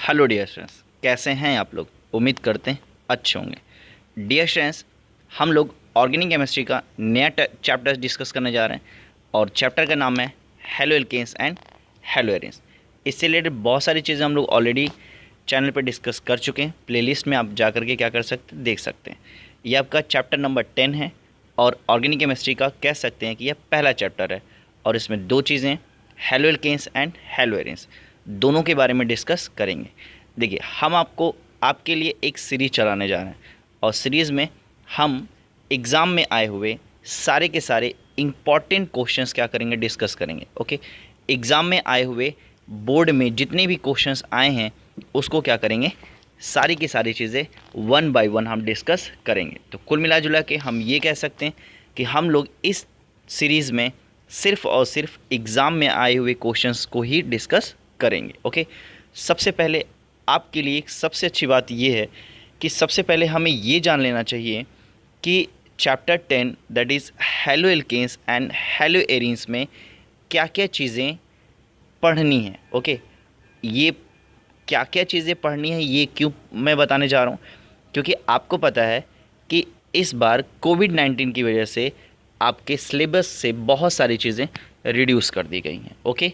Hello dear students, कैसे हैं आप लोग। उम्मीद करते हैं अच्छे होंगे। डियर स्टूडेंट्स, हम लोग ऑर्गेनिक केमिस्ट्री का नया चैप्टर डिस्कस करने जा रहे हैं और चैप्टर का नाम है haloalkanes and haloarenes. इससे रिलेटेड बहुत सारी चीज़ें हम लोग ऑलरेडी चैनल पर डिस्कस कर चुके हैं। प्लेलिस्ट में आप जा करके क्या कर सकते हैं, देख सकते हैं। ये आपका चैप्टर नंबर 10 है और ऑर्गेनिक केमिस्ट्री का कह सकते हैं कि यह पहला चैप्टर है और इसमें दो चीज़ें haloalkanes and haloarenes दोनों के बारे में डिस्कस करेंगे। देखिए, हम आपके लिए एक सीरीज चलाने जा रहे हैं और सीरीज़ में हम एग्ज़ाम में आए हुए सारे के सारे इम्पॉर्टेंट क्वेश्चंस क्या करेंगे, डिस्कस करेंगे। ओके, एग्ज़ाम में आए हुए बोर्ड में जितने भी क्वेश्चंस आए हैं उसको क्या करेंगे, सारी की सारी चीज़ें वन बाय वन हम डिस्कस करेंगे। तो कुल मिला जुला के हम ये कह सकते हैं कि हम लोग इस सीरीज़ में सिर्फ़ और सिर्फ एग्ज़ाम में आए हुए क्वेश्चंस को ही डिस्कस करेंगे। ओके, सबसे पहले आपके लिए एक सबसे अच्छी बात यह है कि सबसे पहले हमें ये जान लेना चाहिए कि chapter 10 that is haloalkanes and haloarenes में क्या क्या चीज़ें पढ़नी है। ओके, ये क्या क्या चीज़ें पढ़नी है ये क्यों मैं बताने जा रहा हूँ, क्योंकि आपको पता है कि इस बार कोविड-19 की वजह से आपके सिलेबस से बहुत सारी चीज़ें रिड्यूस कर दी गई हैं। ओके,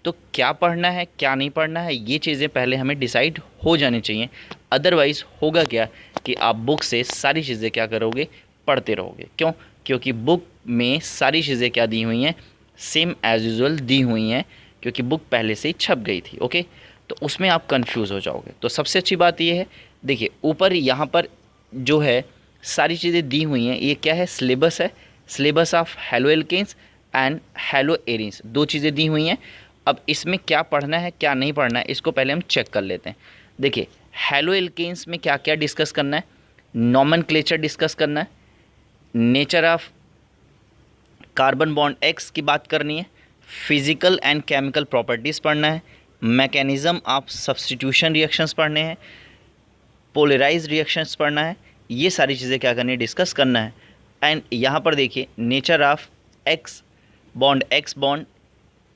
तो क्या पढ़ना है क्या नहीं पढ़ना है ये चीज़ें पहले हमें डिसाइड हो जानी चाहिए। अदरवाइज़ होगा क्या कि आप बुक से सारी चीज़ें क्या करोगे, पढ़ते रहोगे। क्यों? क्योंकि बुक में सारी चीज़ें क्या दी हुई हैं, सेम एज़ यूजुअल दी हुई हैं, क्योंकि बुक पहले से ही छप गई थी। ओके, तो उसमें आप कंफ्यूज हो जाओगे। तो सबसे अच्छी बात ये है, देखिए ऊपर यहाँ पर जो है सारी चीज़ें दी हुई हैं, ये क्या है, सिलेबस है। Syllabus of haloalkanes and haloarenes दो चीज़ें दी हुई हैं। अब इसमें क्या पढ़ना है क्या नहीं पढ़ना है इसको पहले हम चेक कर लेते हैं। देखिए, हेलो एल्केन्स में क्या क्या डिस्कस करना है, नॉमेनक्लेचर डिस्कस करना है, nature of carbon bond x की बात करनी है, फिजिकल एंड केमिकल प्रॉपर्टीज़ पढ़ना है, मैकेनिज़्म ऑफ सब्स्टिट्यूशन रिएक्शंस पढ़ने हैं, पोलराइज रिएक्शंस पढ़ना है। ये सारी चीज़ें क्या करनी है, डिस्कस करना है। एंड यहाँ पर देखिए nature of X bond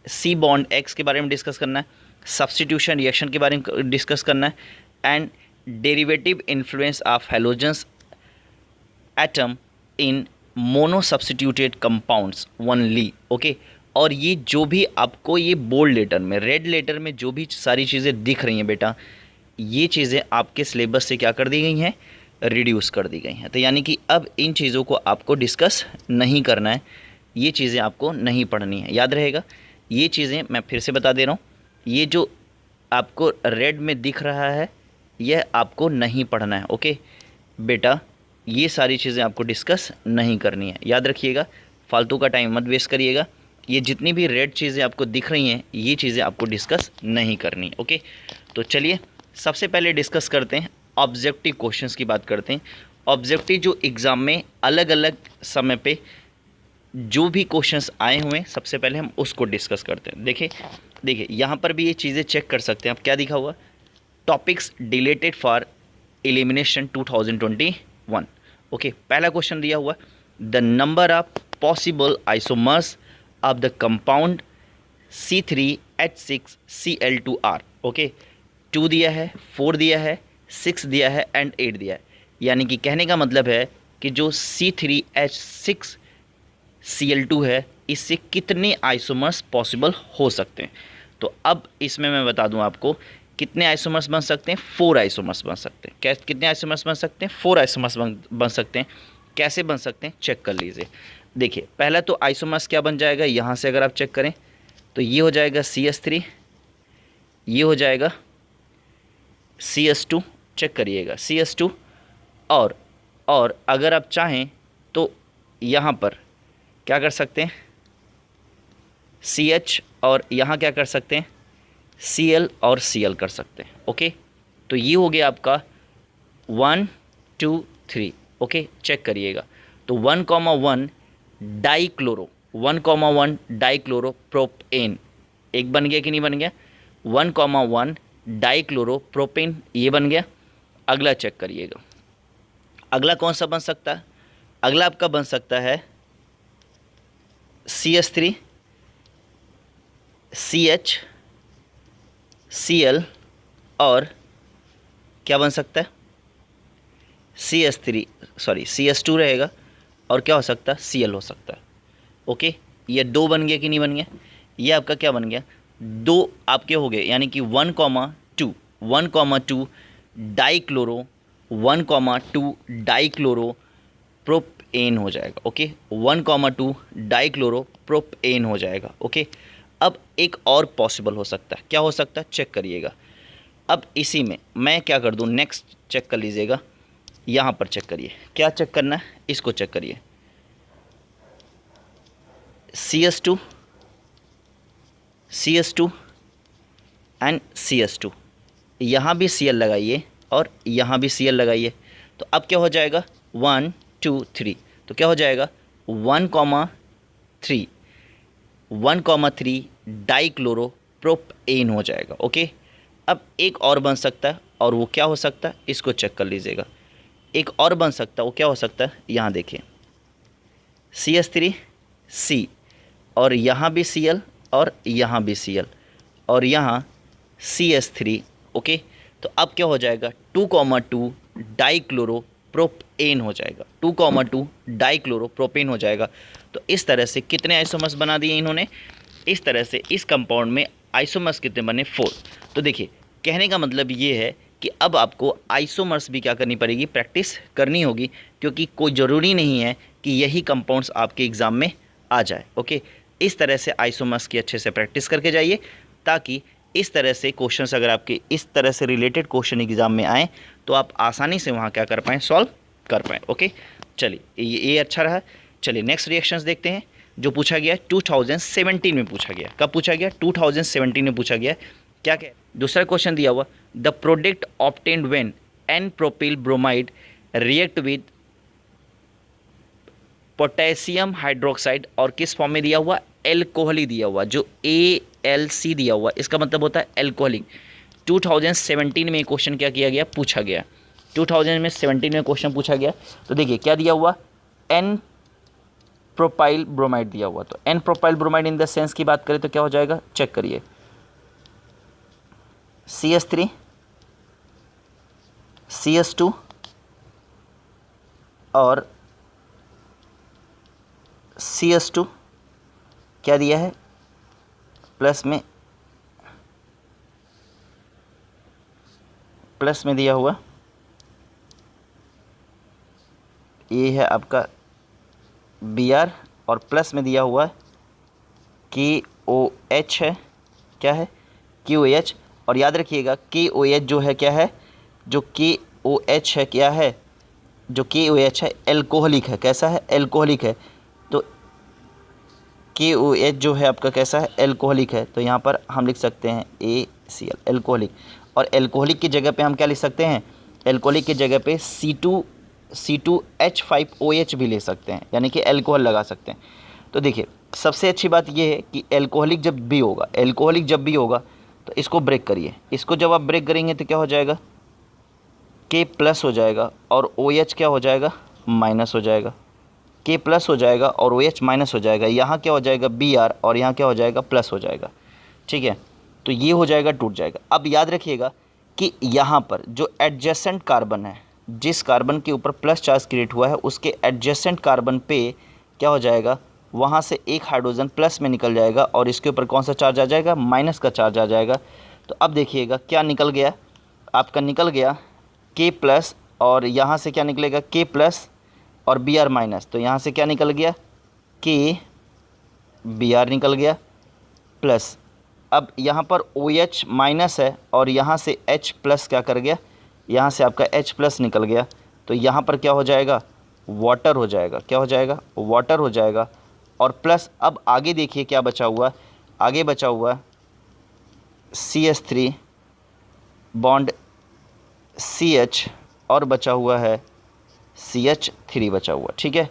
C bond X के बारे में डिस्कस करना है, सब्स्टिट्यूशन रिएक्शन के बारे में डिस्कस करना है, and derivative influence of halogens atom in mono substituted compounds only. Okay, और ये जो भी आपको ये बोल्ड लेटर में, रेड लेटर में जो भी सारी चीज़ें दिख रही हैं बेटा, ये चीज़ें आपके सिलेबस से क्या कर दी गई हैं, रिड्यूस कर दी गई हैं। तो यानी कि अब इन चीज़ों को आपको डिस्कस नहीं करना है, ये चीज़ें आपको नहीं पढ़नी है। याद रहेगा, ये चीज़ें मैं फिर से बता दे रहा हूँ, ये जो आपको रेड में दिख रहा है यह आपको नहीं पढ़ना है। ओके बेटा, ये सारी चीज़ें आपको डिस्कस नहीं करनी है। याद रखिएगा, फालतू का टाइम मत वेस्ट करिएगा। ये जितनी भी रेड चीज़ें आपको दिख रही हैं ये चीज़ें आपको डिस्कस नहीं करनी। ओके, तो चलिए सबसे पहले डिस्कस करते हैं, ऑब्जेक्टिव क्वेश्चंस की बात करते हैं। ऑब्जेक्टिव जो एग्ज़ाम में अलग अलग समय पे जो भी क्वेश्चंस आए हुए हैं सबसे पहले हम उसको डिस्कस करते हैं। देखिए यहाँ पर भी ये चीज़ें चेक कर सकते हैं आप, क्या दिखा हुआ, topics deleted for elimination 2021। Okay, पहला क्वेश्चन दिया हुआ, the number of possible isomers of the compound C3H6Cl2R। Okay, 2 दिया है, 4 दिया है, 6 दिया है एंड 8 दिया है। यानी कि कहने का मतलब है कि जो C3H6Cl2 है इससे कितने आइसोमर्स पॉसिबल हो सकते हैं। तो अब इसमें मैं बता दूं आपको कितने आइसोमर्स बन सकते हैं, 4 आइसोमर्स बन सकते हैं। कितने आइसोमर्स बन सकते हैं, 4 आइसोमर्स बन सकते हैं। कैसे बन सकते हैं चेक कर लीजिए। देखिए पहला तो आइसोमर्स क्या बन जाएगा, यहाँ से अगर आप चेक करें तो ये हो जाएगा CH3, ये हो जाएगा CS2, चेक करिएगा CS2, और अगर आप चाहें तो यहाँ पर क्या कर सकते हैं CH, और यहाँ क्या कर सकते हैं Cl और Cl कर सकते हैं। ओके, तो ये हो गया आपका 1 2 3। ओके, चेक करिएगा, तो 1,1 डाइक्लोरो 1,1 डाइक्लोरोप्रोपेन एक बन गया कि नहीं बन गया, 1,1 डाइक्लोरोप्रोपेन ये बन गया। अगला चेक करिएगा, अगला कौन सा बन सकता है, अगला आपका बन सकता है CH3 CH Cl और क्या बन सकता है, CS2 रहेगा, और क्या हो सकता है, Cl हो सकता है। ओके, ये 2 बन गया कि नहीं बन गया, ये आपका क्या बन गया, 2 आपके हो गए, यानी कि 1,2 डाइक्लोरो 1,2 डाइक्लोरो प्रोपेन हो जाएगा। ओके, 1,2 डाइक्लोरो प्रोपेन हो जाएगा। ओके, अब एक और पॉसिबल हो सकता है, क्या हो सकता है, चेक करिएगा। अब इसी में मैं क्या कर दूं, नेक्स्ट चेक कर लीजिएगा, यहाँ पर चेक करिए, क्या चेक करना है, इसको चेक करिए, CS2 एंड CS2, यहाँ भी Cl लगाइए और यहाँ भी Cl लगाइए, तो अब क्या हो जाएगा, 1 2 3, तो क्या हो जाएगा 1,3 डाइक्लोरो प्रोपेन हो जाएगा। ओके, अब एक और बन सकता है, और वो क्या हो सकता है, इसको चेक कर लीजिएगा, एक और बन सकता है, वो क्या हो सकता है, यहाँ देखिए CS3C, और यहाँ भी Cl और यहाँ भी Cl, और यहाँ CS3। ओके, तो अब क्या हो जाएगा, 2,2 डाइक्लोरो प्रोपेन हो जाएगा, 2,2 डाइक्लोरो प्रोपेन हो जाएगा। तो इस तरह से कितने आइसोमर्स बना दिए इन्होंने, इस तरह से इस कंपाउंड में आइसोमर्स कितने बने, 4। तो देखिए, कहने का मतलब ये है कि अब आपको आइसोमर्स भी क्या करनी पड़ेगी, प्रैक्टिस करनी होगी, क्योंकि कोई ज़रूरी नहीं है कि यही कंपाउंड्स आपके एग्ज़ाम में आ जाए। ओके, इस तरह से आइसोमर्स की अच्छे से प्रैक्टिस करके जाइए, ताकि इस तरह से क्वेश्चंस अगर आपके इस तरह से रिलेटेड क्वेश्चन एग्ज़ाम में आएँ तो आप आसानी से वहाँ क्या कर पाएँ, सॉल्व कर पाएँ। ओके, चलिए ये अच्छा रहा। चलिए नेक्स्ट रिएक्शंस देखते हैं, जो पूछा गया 2017 में पूछा गया। कब पूछा गया, 2017 में पूछा गया। क्या क्या, दूसरा क्वेश्चन दिया हुआ, the product obtained when N propyl bromide react with potassium hydroxide, और किस फॉर्म में दिया हुआ, एल्कोहली दिया हुआ, जो ALC दिया हुआ, इसका मतलब होता है एल्कोहलिक। 2017 में क्वेश्चन क्या किया गया, पूछा गया, 2017 में क्वेश्चन पूछा गया। तो देखिए क्या दिया हुआ, एन प्रोपाइल ब्रोमाइड दिया हुआ, तो n propyl bromide in the sense की बात करें तो क्या हो जाएगा, चेक करिए, CS3 CS2 और CS2 क्या दिया है, प्लस में दिया हुआ, ये है आपका Br, और प्लस में दिया हुआ KOH है, क्या है, KOH। और याद रखिएगा KOH जो है क्या है, जो KOH है क्या है, जो KOH है एल्कोहलिक है, कैसा है, एल्कोहलिक है। तो KOH जो है आपका कैसा है, एल्कोहलिक है, तो यहाँ पर हम लिख सकते हैं ACl, एल्कोहलिक। और एल्कोहलिक की जगह पे हम क्या लिख सकते हैं, एल्कोहलिक की जगह पे C2H5OH भी ले सकते हैं, यानी कि एल्कोहल लगा सकते हैं। तो देखिए सबसे अच्छी बात यह है कि एल्कोहलिक जब भी होगा तो इसको ब्रेक करिए, इसको जब आप ब्रेक करेंगे तो क्या हो जाएगा, K प्लस हो जाएगा और OH क्या हो जाएगा, माइनस हो जाएगा, K प्लस हो जाएगा और OH माइनस हो जाएगा, यहाँ क्या हो जाएगा Br, और यहाँ क्या हो जाएगा, प्लस हो जाएगा। ठीक है, तो ये हो जाएगा, टूट जाएगा। अब याद रखिएगा कि यहाँ पर जो एडजेसेंट कार्बन है, जिस कार्बन के ऊपर प्लस चार्ज क्रिएट हुआ है, उसके एडजेसेंट कार्बन पे क्या हो जाएगा, वहाँ से एक हाइड्रोजन प्लस में निकल जाएगा, और इसके ऊपर कौन सा चार्ज आ जाएगा, माइनस का चार्ज आ जाएगा। तो अब देखिएगा क्या निकल गया, आपका निकल गया K प्लस, और यहाँ से क्या निकलेगा, K प्लस और Br माइनस, तो यहाँ से क्या निकल गया, K Br निकल गया प्लस। अब यहाँ पर OH माइनस है और यहाँ से H प्लस क्या कर गया, यहाँ से आपका H प्लस निकल गया, तो यहाँ पर क्या हो जाएगा, वाटर हो जाएगा, क्या हो जाएगा, वाटर हो जाएगा। और प्लस अब आगे देखिए क्या बचा हुआ, आगे बचा हुआ CH3 बॉन्ड CH, और बचा हुआ है CH3 बचा हुआ। ठीक है,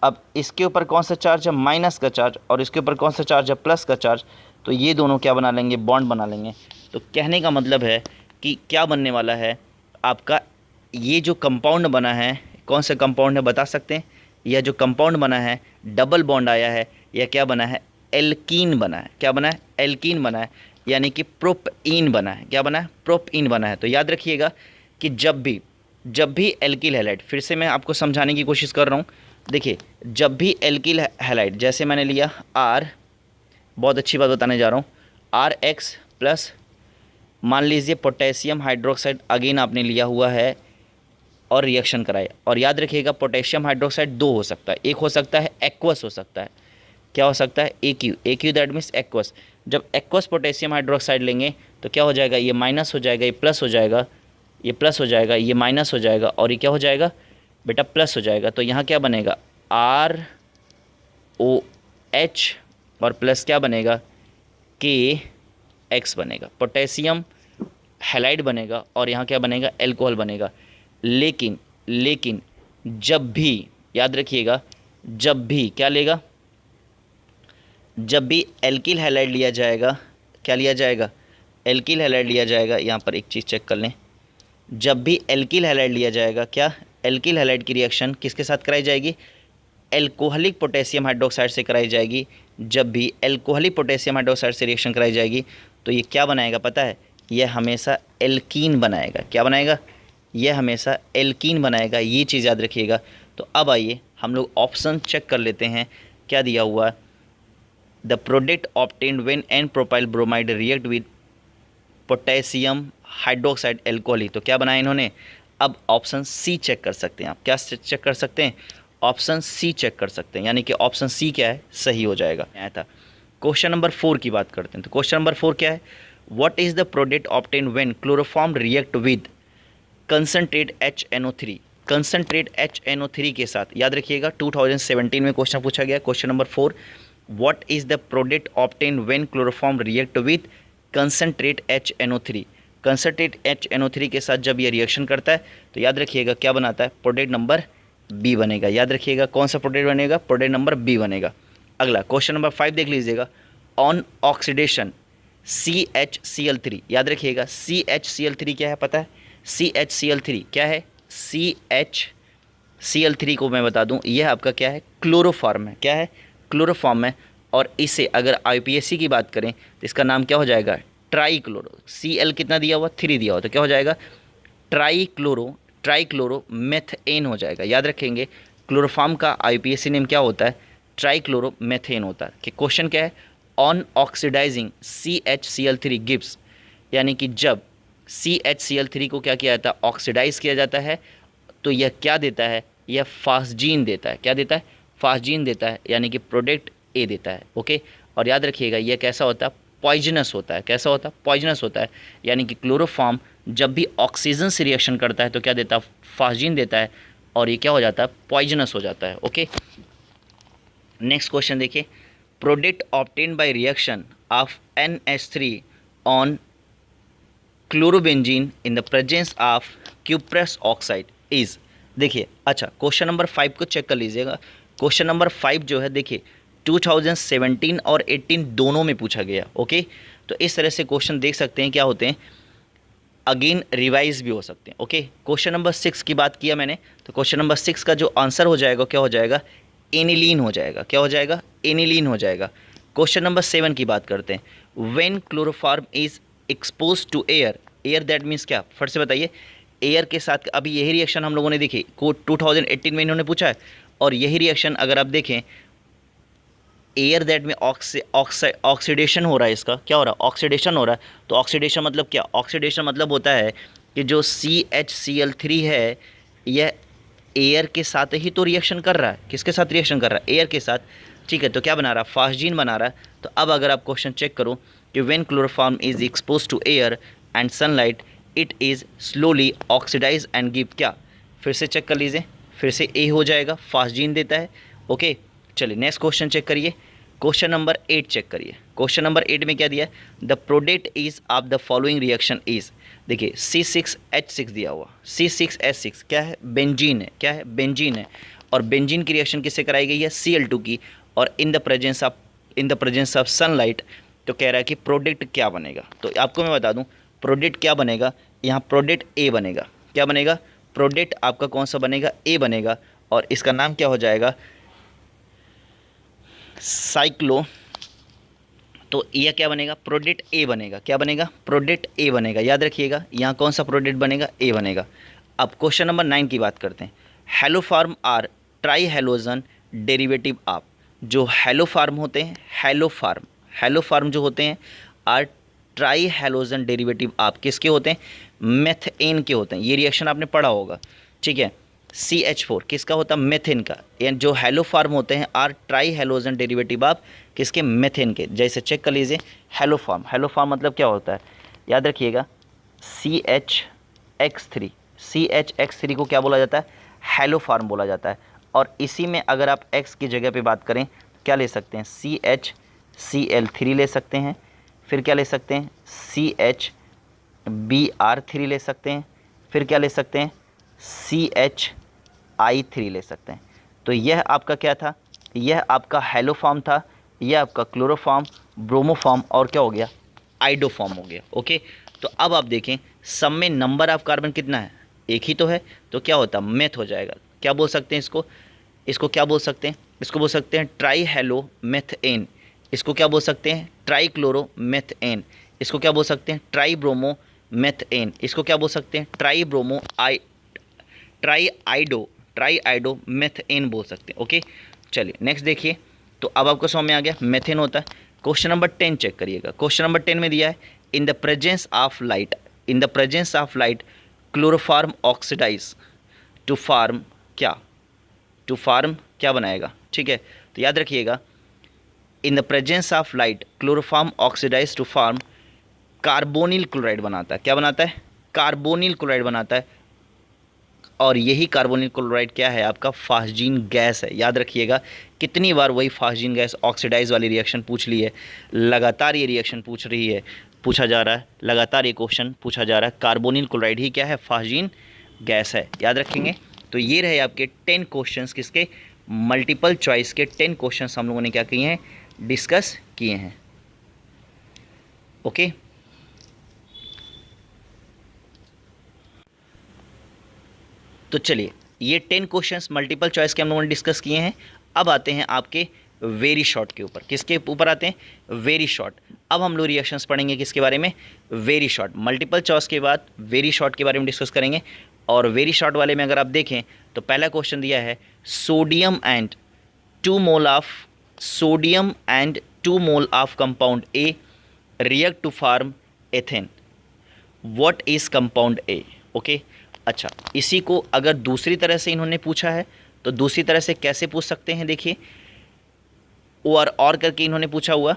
अब इसके ऊपर कौन सा चार्ज है, माइनस का चार्ज, और इसके ऊपर कौन सा चार्ज है, प्लस का चार्ज, तो ये दोनों क्या बना लेंगे, बॉन्ड बना लेंगे। तो कहने का मतलब है कि क्या बनने वाला है आपका, ये जो कंपाउंड बना है, कौन सा कंपाउंड है बता सकते हैं, यह जो कंपाउंड बना है डबल बॉन्ड आया है, यह क्या बना है, एल्कीन बना है, क्या बना है, एल्कीन बना है। यानी कि प्रोपीन बना है। क्या बना है? प्रोपीन बना है। तो याद रखिएगा कि जब भी एल्किल हैलाइड, फिर से मैं आपको समझाने की कोशिश कर रहा हूँ। देखिए, जब भी एल्किल हैलाइड, जैसे मैंने लिया आर, बहुत अच्छी बात बताने जा रहा हूँ, आर एक्स प्लस, मान लीजिए पोटेशियम हाइड्रोक्साइड अगेन आपने लिया हुआ है और रिएक्शन कराए। और याद रखिएगा पोटेशियम हाइड्रोक्साइड दो हो सकता है, एक हो सकता है एक्वस हो सकता है। क्या हो सकता है? AQ that means aqueous. जब एक्वस पोटेशियम हाइड्रोक्साइड लेंगे तो क्या हो जाएगा? ये माइनस हो जाएगा, ये प्लस हो जाएगा, ये प्लस हो जाएगा, ये माइनस हो जाएगा, और ये क्या हो जाएगा बेटा? प्लस हो जाएगा। तो यहाँ क्या बनेगा? ROH और प्लस क्या बनेगा? KX बनेगा, पोटेशियम हैलाइड बनेगा, और यहाँ क्या बनेगा? एल्कोहल बनेगा। लेकिन जब भी, याद रखिएगा, जब भी क्या लेगा? जब भी एल्किल हैलाइड लिया जाएगा, क्या लिया जाएगा? एल्किल हैलाइड लिया जाएगा। यहाँ पर एक चीज़ चेक कर लें, जब भी एल्किल हैलाइड लिया जाएगा, क्या एल्किल हैलाइड की रिएक्शन किसके साथ कराई जाएगी? एल्कोहलिक पोटेशियम हाइड्रोक्साइड से कराई जाएगी। जब भी एल्कोहलिक पोटेशियम हाइड्रोक्साइड से रिएक्शन कराई जाएगी तो ये क्या बनाएगा पता है? यह हमेशा एल्कीन बनाएगा। क्या बनाएगा? यह हमेशा एल्कीन बनाएगा। ये चीज़ याद रखिएगा। तो अब आइए हम लोग ऑप्शन चेक कर लेते हैं। क्या दिया हुआ? The product obtained when an propyl bromide react with potassium hydroxide alcoholic. तो क्या बनाया इन्होंने? अब ऑप्शन सी चेक कर सकते हैं आप। क्या चेक कर सकते हैं? ऑप्शन सी चेक कर सकते हैं, यानी कि ऑप्शन सी क्या है? सही हो जाएगा। आया था। क्वेश्चन नंबर 4 की बात करते हैं। तो क्वेश्चन नंबर 4 क्या है? What is the product obtained when chloroform react with concentrate HNO3। Concentrate HNO3 के साथ, याद रखिएगा 2017 में क्वेश्चन पूछा गया। Question number 4, what is the product obtained when chloroform react with concentrate HNO3। Concentrate HNO3 के साथ जब ये रिएक्शन करता है तो याद रखिएगा क्या बनाता है? प्रोडक्ट नंबर बी बनेगा। याद रखिएगा कौन सा प्रोडक्ट बनेगा? प्रोडक्ट नंबर बी बनेगा। अगला क्वेश्चन नंबर 5 देख लीजिएगा। ऑन ऑक्सीडेशन CHCl3, याद रखिएगा CHCl3 क्या है पता है? CHCl3 क्या है? CHCl3 को मैं बता दूं, यह आपका क्या है? क्लोरोफॉर्म है। क्या है? क्लोरोफॉर्म है। और इसे अगर IPSC की बात करें तो इसका नाम क्या हो जाएगा? ट्राईक्लोरो। Cl कितना दिया हुआ? 3 दिया हुआ, तो क्या हो जाएगा? ट्राईक्लोरो मेथेन हो जाएगा। याद रखेंगे क्लोरोफॉर्म का IPSC नेम क्या होता है? ट्राईक्लोरो मेथेन होता है। कि क्वेश्चन क्या है? ऑन ऑक्सीडाइजिंग CHCl3 गिव्स, यानी कि जब CHCl3 को क्या किया जाता है? ऑक्सीडाइज किया जाता है, तो यह क्या देता है? यह फास्जीन देता है। क्या देता है? फास्जीन देता है, यानी कि प्रोडक्ट ए देता है। ओके, और याद रखिएगा यह कैसा होता है? पॉइजनस होता है। कैसा होता है? पॉइजनस होता है, यानी कि क्लोरोफॉर्म जब भी ऑक्सीजन से रिएक्शन करता है तो क्या देता है? फास्जीन देता है, और ये क्या हो जाता है? पॉइजनस हो जाता है। ओके, नेक्स्ट क्वेश्चन देखिए। Product obtained by reaction of NH3 on chlorobenzene in the presence of cuprous oxide is. देखिए, अच्छा क्वेश्चन नंबर 5 को चेक कर लीजिएगा। क्वेश्चन नंबर 5 जो है देखिए 2017 और 18 दोनों में पूछा गया। ओके, तो इस तरह से क्वेश्चन देख सकते हैं क्या होते हैं, अगेन रिवाइज भी हो सकते हैं। ओके, क्वेश्चन नंबर 6 की बात किया मैंने, तो क्वेश्चन नंबर 6 का जो आंसर हो जाएगा क्या हो जाएगा? एनिलीन हो जाएगा। क्या हो जाएगा? एनिलीन हो जाएगा। क्वेश्चन नंबर 7 की बात करते हैं। When chloroform is expose to air, air that means क्या? फट से बताइए। एयर के साथ अभी यही रिएक्शन हम लोगों ने देखी को 2018 में इन्होंने पूछा है, और यही रिएक्शन अगर आप देखें, एयर दैट में ऑक्सीडेशन हो रहा है। इसका क्या हो रहा है? ऑक्सीडेशन हो रहा है। तो ऑक्सीडेशन मतलब क्या? ऑक्सीडेशन मतलब होता है कि जो CHCl3 है यह एयर के साथ ही तो रिएक्शन कर रहा है। किसके साथ रिएक्शन कर रहा है? एयर के साथ। ठीक है, तो क्या बना रहा है? फास्जीन बना रहा है। तो अब अगर आप क्वेश्चन चेक करो कि when chloroform is expose to air and sunlight it is slowly oxidise and give क्या? फिर से चेक कर लीजिए, फिर से ए हो जाएगा, फास्जीन देता है। ओके, चलिए नेक्स्ट क्वेश्चन चेक करिए। क्वेश्चन नंबर 8 चेक करिए। क्वेश्चन नंबर 8 में क्या दिया है? The product is of the following reaction is. देखिए C6H6 दिया हुआ। C6H6 क्या है? बेंजीन है। क्या है? बेंजीन है। और बेंजीन की रिएक्शन किससे कराई गई है? Cl2 की। और इन द प्रेजेंस ऑफ सनलाइट, तो कह रहा है कि प्रोडक्ट क्या बनेगा? तो आपको मैं बता दूं प्रोडक्ट क्या बनेगा। यहाँ प्रोडक्ट ए बनेगा। क्या बनेगा? प्रोडक्ट आपका कौन सा बनेगा? ए बनेगा। और इसका नाम क्या हो जाएगा? तो यह क्या बनेगा, प्रोडक्ट ए बनेगा। क्या बनेगा, प्रोडक्ट ए बनेगा। याद रखिएगा यहाँ कौन सा प्रोडक्ट बनेगा, ए बनेगा। अब क्वेश्चन नंबर 9 की बात करते हैं। Haloform are trihalogen derivative of, जो हेलो फार्म होते हैं, हेलो फार्म जो होते हैं are trihalogen derivative of किसके होते हैं, मेथेन के होते हैं। ये रिएक्शन आपने पढ़ा होगा, ठीक है। CH4 किसका होता है, मेथेन का। यानी जो हेलो फार्म होते हैं are trihalogen derivative of किसके, मेथेन के। जैसे चेक कर लीजिए, हेलो फार्म मतलब क्या होता है, याद रखिएगा CHX3 को क्या बोला जाता है, हेलो फार्म बोला जाता है। और इसी में अगर आप X की जगह पे बात करें क्या ले सकते हैं, CHCl3 ले सकते हैं। फिर क्या ले सकते हैं, CHBr3 ले सकते हैं। फिर क्या ले सकते हैं, CHI3 ले सकते हैं। तो यह आपका क्या था, यह आपका हेलो फॉर्म था, यह आपका क्लोरोफॉर्म, ब्रोमोफॉर्म और क्या हो गया, आइडोफॉर्म हो गया। ओके, तो अब आप देखें सब में नंबर ऑफ कार्बन कितना है, एक ही तो है, तो क्या होता, मेथ हो जाएगा। क्या बोल सकते हैं इसको क्या बोल सकते हैं, इसको बोल सकते हैं ट्राई हेलो मेथेन। इसको क्या बोल सकते हैं, ट्राई क्लोरो मेथेन। इसको क्या बोल सकते हैं, ट्राई ब्रोमो मेथेन। इसको क्या बोल सकते हैं, ट्राई आइडो मेथेन बोल सकते हैं। ओके, चलिए नेक्स्ट देखिए। तो अब आपको समझ में आ गया मेथेन होता है। क्वेश्चन नंबर 10 चेक करिएगा। क्वेश्चन नंबर 10 में दिया है in the presence of light chloroform oxidise to form क्या बनाएगा, ठीक है। तो याद रखिएगा in the presence of light chloroform oxidise to form carbonyl chloride बनाता है। क्या बनाता है, कार्बोनिल क्लोराइड बनाता है। और यही कार्बोनिल क्लोराइड क्या है, आपका फास्जीन गैस है। याद रखिएगा कितनी बार वही फास्जीन गैस ऑक्सीडाइज वाली रिएक्शन पूछ ली है, लगातार ये रिएक्शन पूछा जा रहा है, लगातार ये क्वेश्चन पूछा जा रहा है। कार्बोनिल क्लोराइड ही क्या है, फास्जीन गैस है। याद रखेंगे। तो ये रहे आपके 10 क्वेश्चंस, किसके, मल्टीपल चॉइस के 10 क्वेश्चंस हम लोगों ने क्या किए हैं, डिस्कस किए हैं। ओके, तो चलिए ये 10 क्वेश्चंस मल्टीपल चॉइस के हम लोगों ने डिस्कस किए हैं। अब आते हैं आपके वेरी शॉर्ट के ऊपर। किसके ऊपर आते हैं, वेरी शॉर्ट। अब हम लोग रिएक्शंस पढ़ेंगे किसके बारे में, वेरी शॉर्ट। मल्टीपल चॉइस के बाद वेरी शॉर्ट के बारे में डिस्कस करेंगे। और वेरी शॉर्ट वाले में अगर आप देखें तो पहला क्वेश्चन दिया है sodium and 2 mole of compound A react to form ethane. What is compound A. Okay, अच्छा, इसी को अगर दूसरी तरह से इन्होंने पूछा है तो दूसरी तरह से कैसे पूछ सकते हैं, देखिए और करके इन्होंने पूछा हुआ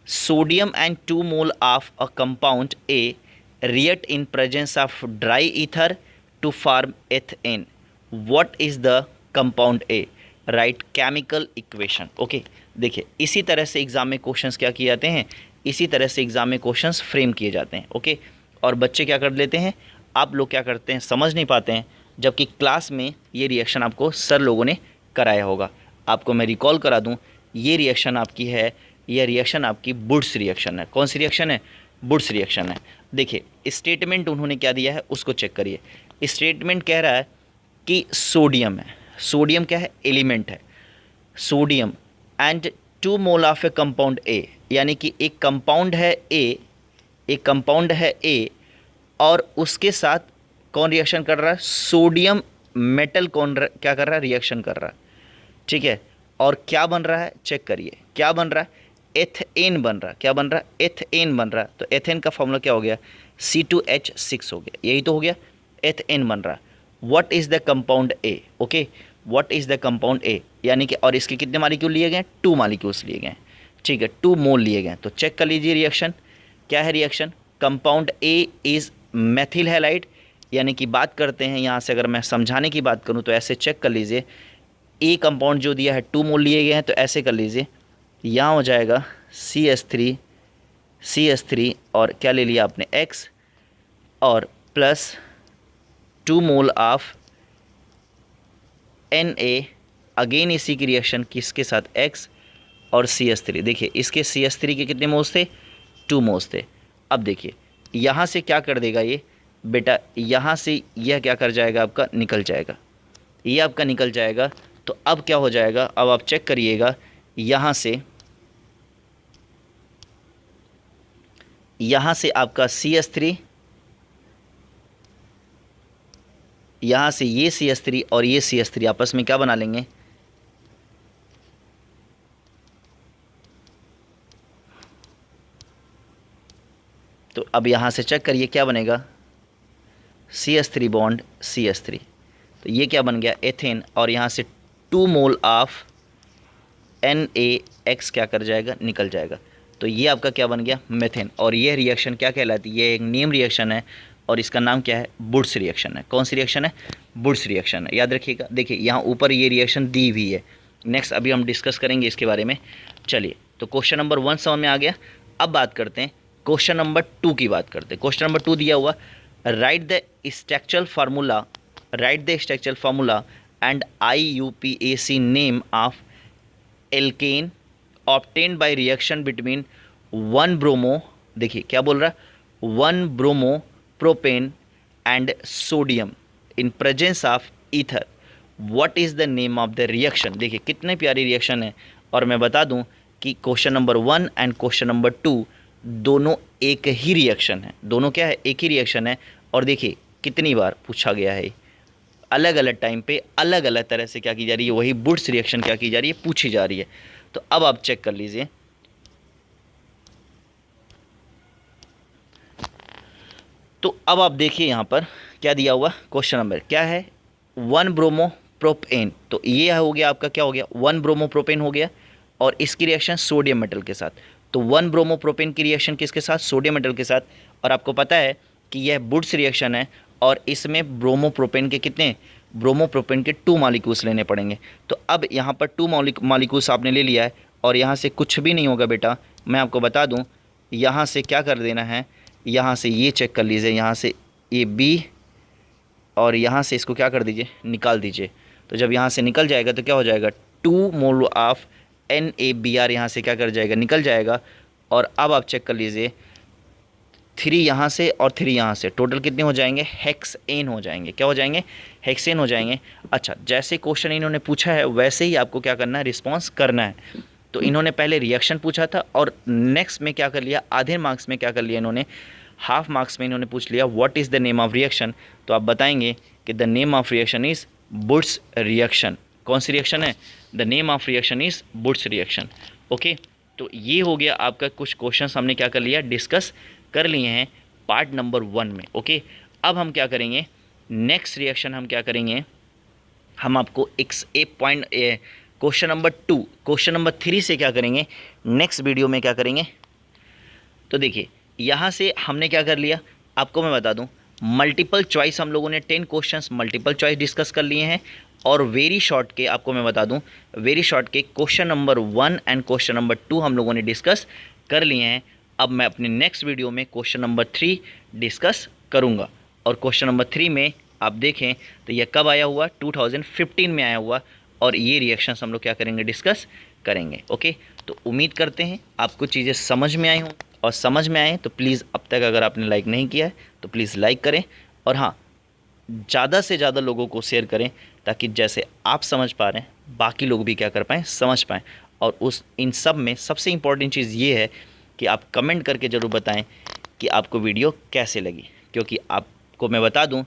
sodium and 2 mole of a compound A react in presence of dry ether to form ethane. What is the compound A, right chemical equation. Okay, देखिए इसी तरह से एग्जाम में क्वेश्चंस क्या किए जाते हैं, इसी तरह से एग्जाम में क्वेश्चंस फ्रेम किए जाते हैं। ओके, और बच्चे क्या कर लेते हैं, आप लोग क्या करते हैं, समझ नहीं पाते हैं, जबकि क्लास में ये रिएक्शन आपको सर लोगों ने कराया होगा। आपको मैं रिकॉल करा दूं, ये रिएक्शन आपकी है, यह रिएक्शन आपकी वुड्स रिएक्शन है। कौन सी रिएक्शन है, वुड्स रिएक्शन है। देखिए स्टेटमेंट उन्होंने क्या दिया है उसको चेक करिए। स्टेटमेंट कह रहा है कि सोडियम है, सोडियम क्या है, एलिमेंट है, sodium and 2 mole of A compound A, यानी कि एक कंपाउंड है ए, और उसके साथ कौन रिएक्शन कर रहा है, सोडियम मेटल क्या कर रहा है, रिएक्शन कर रहा है, ठीक है। और क्या बन रहा है, चेक करिए क्या बन रहा है, एथेन बन रहा है। क्या बन रहा है, एथेन बन रहा है। तो एथेन का फॉर्मूला क्या हो गया, C2H6 हो गया, यही तो हो गया, एथेन बन रहा है। What is the compound A. Okay, what is the compound ए, यानी कि और इसके कितने मालिक्यूल लिए गए, 2 मालिक्यूल्स लिए गए, ठीक है, 2 मोल लिए गए। तो चेक कर लीजिए रिएक्शन क्या है, reaction compound A is methyl halide, यानी कि बात करते हैं यहाँ से, अगर मैं समझाने की बात करूँ तो ऐसे चेक कर लीजिए, ए कंपाउंड जो दिया है 2 मोल लिए गए हैं, तो ऐसे कर लीजिए, यहाँ हो जाएगा CH3 और क्या ले लिया आपने X, और plus 2 mole of Na, again इसी की रिएक्शन किसके साथ, X और CH3। देखिए इसके CH3 के कितने मोल्स थे, 2 मोल्स थे। अब देखिए यहाँ से क्या कर देगा ये बेटा, यहाँ से यह क्या कर जाएगा, आपका निकल जाएगा, ये आपका निकल जाएगा। तो अब क्या हो जाएगा, अब आप चेक करिएगा, यहाँ से यहाँ से आपका CH3, यहाँ से ये CH3 और ये CH3 आपस में क्या बना लेंगे, तो अब यहाँ से चेक करिए क्या बनेगा, CH3 बॉन्ड CH3, तो ये क्या बन गया, एथेन, और यहाँ से 2 मोल ऑफ NaX क्या कर जाएगा, निकल जाएगा। तो ये आपका क्या बन गया, मेथेन। और ये रिएक्शन क्या कहलाती है, ये एक नेम रिएक्शन है और इसका नाम क्या है, वुड्स रिएक्शन है। कौन सी रिएक्शन है, वुड्स रिएक्शन है, याद रखिएगा। देखिए यहाँ ऊपर ये रिएक्शन दी हुई है, नेक्स्ट अभी हम डिस्कस करेंगे इसके बारे में। चलिए, तो क्वेश्चन नंबर 1 समझ में आ गया। अब बात करते हैं क्वेश्चन नंबर 2 की बात करते हैं। क्वेश्चन नंबर 2 दिया हुआ, right the structural formula and IUPAC name of alkene obtained by reaction between 1 bromo, देखिए क्या बोल रहा है, 1 bromo propane and sodium in presence of ether, what is the name of the reaction. देखिए कितने प्यारी रिएक्शन है। और मैं बता दूं कि question number 1 and question number 2 दोनों एक ही रिएक्शन है, दोनों क्या है, एक ही रिएक्शन है। और देखिए कितनी बार पूछा गया है, अलग अलग टाइम पे अलग अलग तरह से क्या की जा रही है, वही वुड्स रिएक्शन क्या की जा रही है, पूछी जा रही है। तो अब आप चेक कर लीजिए, तो अब आप देखिए यहाँ पर क्या दिया हुआ, क्वेश्चन नंबर क्या है, 1 ब्रोमो प्रोपेन, तो ये हो गया आपका, क्या हो गया, 1 ब्रोमो प्रोपेन हो गया, और इसकी रिएक्शन सोडियम मेटल के साथ। तो 1 ब्रोमो प्रोपेन की रिएक्शन किसके साथ, सोडियम मेटल के साथ। और आपको पता है कि यह वुड्स रिएक्शन है और इसमें ब्रोमो प्रोपेन के कितने, ब्रोमो प्रोपेन के 2 मॉलिक्यूल्स लेने पड़ेंगे। तो अब यहाँ पर 2 मॉलिक्यूल्स आपने ले लिया है, और यहाँ से कुछ भी नहीं होगा बेटा, मैं आपको बता दूँ, यहाँ से क्या कर देना है, यहाँ से ये चेक कर लीजिए, यहाँ से ये B, और यहाँ से इसको क्या कर दीजिए, निकाल दीजिए। तो जब यहाँ से निकल जाएगा तो क्या हो जाएगा, 2 मोल ऑफ NaBr यहाँ से क्या कर जाएगा, निकल जाएगा। और अब आप चेक कर लीजिए, 3 यहाँ से और 3 यहाँ से, टोटल कितने हो जाएंगे, हेक्सेन हो जाएंगे। क्या हो जाएंगे, हेक्सेन हो जाएंगे। अच्छा, जैसे क्वेश्चन इन्होंने पूछा है वैसे ही आपको क्या करना है, रिस्पॉन्स करना है। तो इन्होंने पहले रिएक्शन पूछा था और नेक्स्ट में क्या कर लिया, आधे मार्क्स में क्या कर लिया इन्होंने, हाफ मार्क्स में इन्होंने पूछ लिया what is the name of reaction. तो आप बताएंगे कि the name of reaction is Wurtz reaction. कौन सी रिएक्शन है, the name of reaction is Wurtz reaction. Okay, तो ये हो गया आपका, कुछ क्वेश्चन हमने क्या कर लिया, डिस्कस कर लिए हैं पार्ट नंबर 1 में। ओके, अब हम क्या करेंगे, नेक्स्ट रिएक्शन हम क्या करेंगे, हम आपको क्वेश्चन नंबर 2, क्वेश्चन नंबर 3 से क्या करेंगे, नेक्स्ट वीडियो में क्या करेंगे। तो देखिए यहाँ से हमने क्या कर लिया, आपको मैं बता दूं, मल्टीपल चॉइस हम लोगों ने 10 क्वेश्चंस मल्टीपल चॉइस डिस्कस कर लिए हैं, और वेरी शॉर्ट के, आपको मैं बता दूं, वेरी शॉर्ट के question number 1 and question number 2 हम लोगों ने डिस्कस कर लिए हैं। अब मैं अपने नेक्स्ट वीडियो में क्वेश्चन नंबर 3 डिस्कस करूँगा। और क्वेश्चन नंबर 3 में आप देखें तो यह कब आया हुआ, 2015 में आया हुआ, और ये रिएक्शंस हम लोग क्या करेंगे, डिस्कस करेंगे। ओके, तो उम्मीद करते हैं आपको चीज़ें समझ में आई हों, और समझ में आए तो प्लीज़ अब तक अगर आपने लाइक नहीं किया है तो प्लीज़ लाइक करें, और हाँ, ज़्यादा से ज़्यादा लोगों को शेयर करें, ताकि जैसे आप समझ पा रहे हैं बाकी लोग भी क्या कर पाएँ, समझ पाएँ। और इन सब में सबसे इम्पॉर्टेंट चीज़ ये है कि आप कमेंट करके ज़रूर बताएं कि आपको वीडियो कैसे लगी, क्योंकि आपको मैं बता दूं,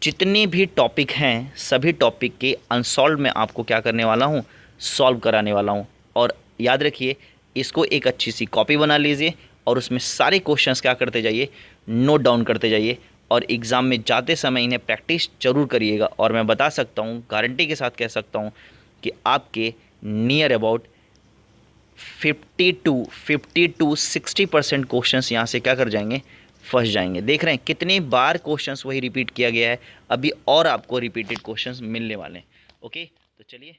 जितने भी टॉपिक हैं सभी टॉपिक के अनसॉल्व में आपको क्या करने वाला हूं, सॉल्व कराने वाला हूं। और याद रखिए, इसको एक अच्छी सी कॉपी बना लीजिए और उसमें सारे क्वेश्चंस क्या करते जाइए, नोट डाउन करते जाइए, और एग्ज़ाम में जाते समय इन्हें प्रैक्टिस जरूर करिएगा। और मैं बता सकता हूँ, गारंटी के साथ कह सकता हूँ कि आपके नियर अबाउट 50 to 60% क्वेश्चंस यहाँ से क्या कर जाएंगे, फंस जाएंगे। देख रहे हैं कितनी बार क्वेश्चंस वही रिपीट किया गया है, अभी और आपको रिपीटेड क्वेश्चंस मिलने वाले हैं। ओके, तो चलिए।